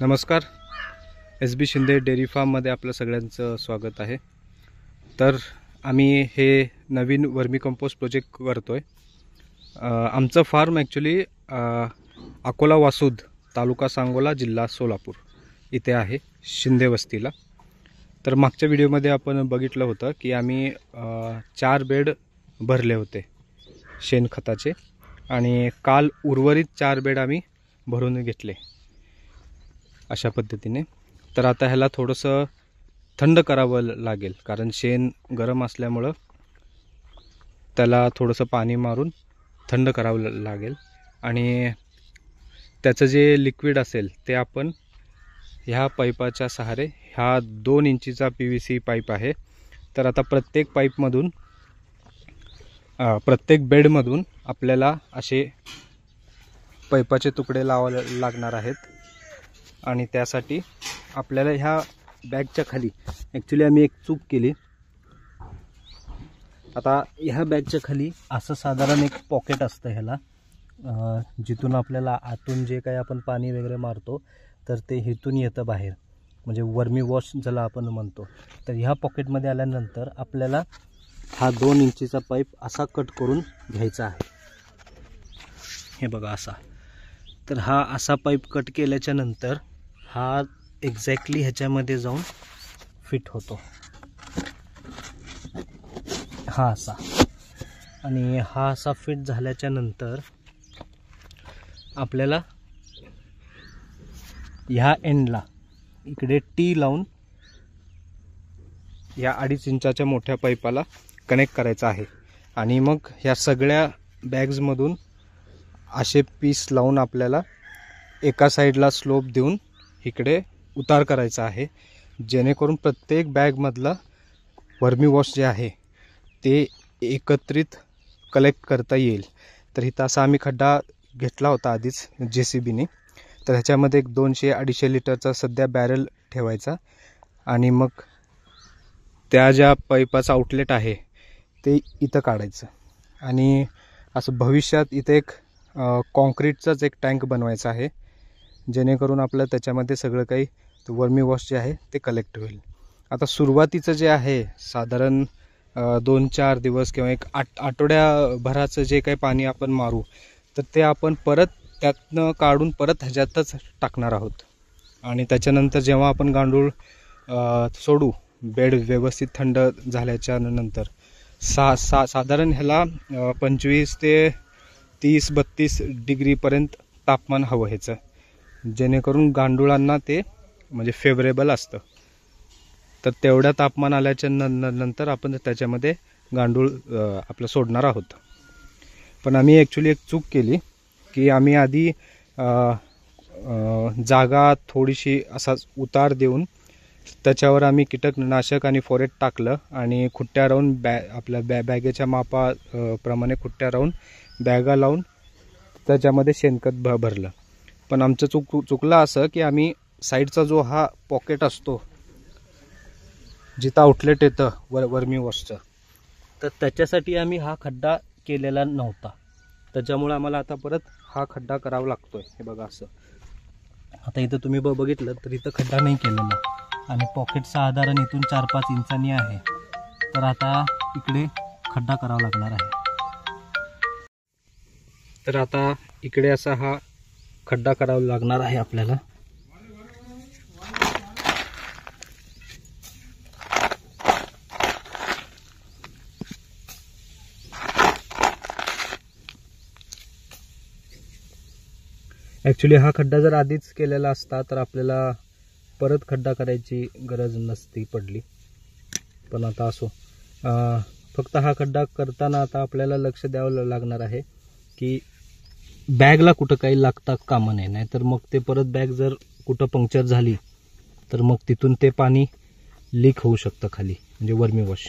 नमस्कार, SB Shinde dairy फार्ममध्ये आपलं सगळ्यांचं स्वागत आहे। तर आम्ही हे नवीन वर्मी कंपोस्ट प्रोजेक्ट करतोय। आमचं फार्म ॲक्च्युली अकोला वासूद, तालुका सांगोला, जिल्हा सोलापूर इथे आहे, शिंदे वस्तीला। तर मागच्या व्हिडिओमध्ये आपण बघितलं होतं की आम्ही 4 बेड भरले होते शेणखताचे आणि काल उर्वरित 4 बेड आम्ही भरून घेतले अशा पद्धतीने। तर आता ह्याला थोडंसं थंड करावं लागेल, कारण शेण गरम असल्यामुळं त्याला थोडंसं पाणी मारून थंड करावं लागेल आणि त्याचं जे लिक्विड असेल ते आपण ह्या पाईपाच्या सहारे, ह्या 2 इंचीचा PVC पाईप आहे। तर आता प्रत्येक पाईपमधून प्रत्येक बेडमधून आपल्याला असे पाईपाचे तुकडे लावावे लागणार आहेत आणि त्यासाठी आपल्याला ह्या बॅगच्या खाली, ॲक्च्युली आम्ही एक चूक केली। आता ह्या बॅगच्या खाली असं साधारण एक पॉकेट असतं ह्याला, जिथून आपल्याला आतून जे काही आपण पाणी वगैरे मारतो तर ते हिथून येतं बाहेर, म्हणजे वर्मी वॉश ज्याला आपण म्हणतो। तर ह्या पॉकेटमध्ये आल्यानंतर आपल्याला हा 2 इंचीचा पाईप असा कट करून घ्यायचा आहे। हे बघा असा। तर हा असा पाईप कट केल्याच्या नंतर हा एक्झॅक्टली ह्याच्यामध्ये जाऊन फिट होतो, हा असा। आणि हा असा फिट झाल्याच्या नंतर आपल्याला ह्या एंडला इकडे टी लावून या 2.5 इंचाच्या मोठ्या पाईपाला कनेक्ट करायचा आहे आणि मग ह्या सगळ्या बॅग्समधून असे पीस लावून आपल्याला एका साईडला स्लोप देऊन इकडे उतार करायचा आहे, जेणेकरून प्रत्येक बॅगमधला वर्मी वॉश जे आहे ते एकत्रित कलेक्ट करता येईल। तर इथं असा आम्ही खड्डा घेतला होता आधीच JCBने। तर ह्याच्यामध्ये एक 200-250 लिटरचा सध्या बॅरल ठेवायचा आणि मग त्या ज्या पाईपाचा आउटलेट आहे ते इथं काढायचं आणि असं भविष्यात इथे एक कॉन्क्रीटचाच एक टँक बनवायचा आहे, जेणेकरून आपलं त्याच्यामध्ये सगळं काही वर्मी वॉश जे आहे ते कलेक्ट होईल। आता सुरुवातीचं जे आहे साधारण 2-4 दिवस किंवा एक आठवड्याभराचं जे काही पाणी आपण मारू, तर ते आपण परत त्यातनं काढून परत ह्याच्यातच टाकणार आहोत। आणि त्याच्यानंतर जेव्हा आपण गांडूळ सोडू, बेड व्यवस्थित थंड झाल्याच्या नंतर साधारण ह्याला 25 ते 30-32 डिग्रीपर्यंत तापमान हवं ह्याचं, जेणेकरून गांडुळांना ते म्हणजे फेवरेबल असतं। तर तेवढ्या तापमान आल्याच्या नंतर आपण त्याच्यामध्ये गांडूळ आपलं सोडणार आहोत। पण आम्ही ॲक्च्युली एक चूक केली की आम्ही आधी जागा थोडीशी असाच उतार देऊन त्याच्यावर आम्ही कीटकनाशक आणि फोरेट टाकलं आणि खुट्ट्या राहून आपल्या बॅगेच्या मापाप्रमाणे खुट्ट्या राहून बॅगा लावून त्याच्यामध्ये शेणखत भरलं। पण आमचं चुकलं असं की आम्ही साईडचा जो हा पॉकेट असतो जिथं आउटलेट येतं वर्मी वॉशचं, तर त्याच्यासाठी आम्ही हा खड्डा केलेला नव्हता। त्याच्यामुळे आम्हाला आता परत हा खड्डा करावा लागतोय। हे बघा असं। आता इथं तुम्ही बघितलं तर इथं खड्डा नाही केलेला आणि पॉकेट साधारण इथून 4-5 इंचांनी आहे। तर आता इकडे खड्डा करावा लागणार आहे। तर आता इकडे असा हा खड्डा करावा लागणार आहे आपल्याला। ॲक्च्युली हा खड्डा जर आधीच केलेला असता तर आपल्याला परत खड्डा करायची गरज नसती पडली। पण आता असो, फक्त हा खड्डा करताना आता आपल्याला लक्ष द्यावं लागणार आहे की बॅगला कुठं काही लागता कामा नये, नाहीतर मग ते परत बॅग जर कुठं पंक्चर झाली तर मग तिथून ते पाणी लीक होऊ शकतं खाली, म्हणजे वर्मी वॉश।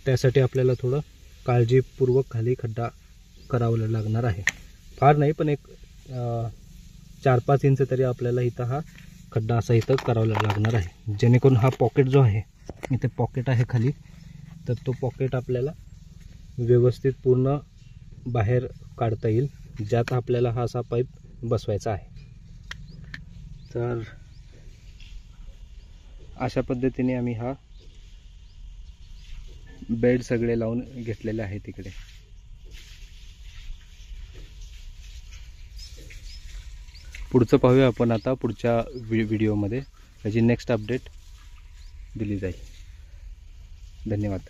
त्यासाठी आपल्याला थोडं काळजीपूर्वक खाली खड्डा करावा लागणार आहे। फार नाही, पण एक 4-5 इंच तरी आपल्याला इथं हा खड्डा असा इथं करावा लागणार आहे, जेणेकरून हा पॉकेट जो आहे, इथे पॉकेट आहे खाली, तर तो पॉकेट आपल्याला व्यवस्थित पूर्ण बाहेर काढता येईल, ज्यात आपल्याला हा असा पाईप बसवायचा आहे। तर अशा पद्धतीने आम्ही हा बेड सगळे लावून घेतलेले आहे तिकडे. पुढचं पाहूया आपण आता पुढच्या व्हिडिओमध्ये. त्याची नेक्स्ट अपडेट दिली जाईल. धन्यवाद.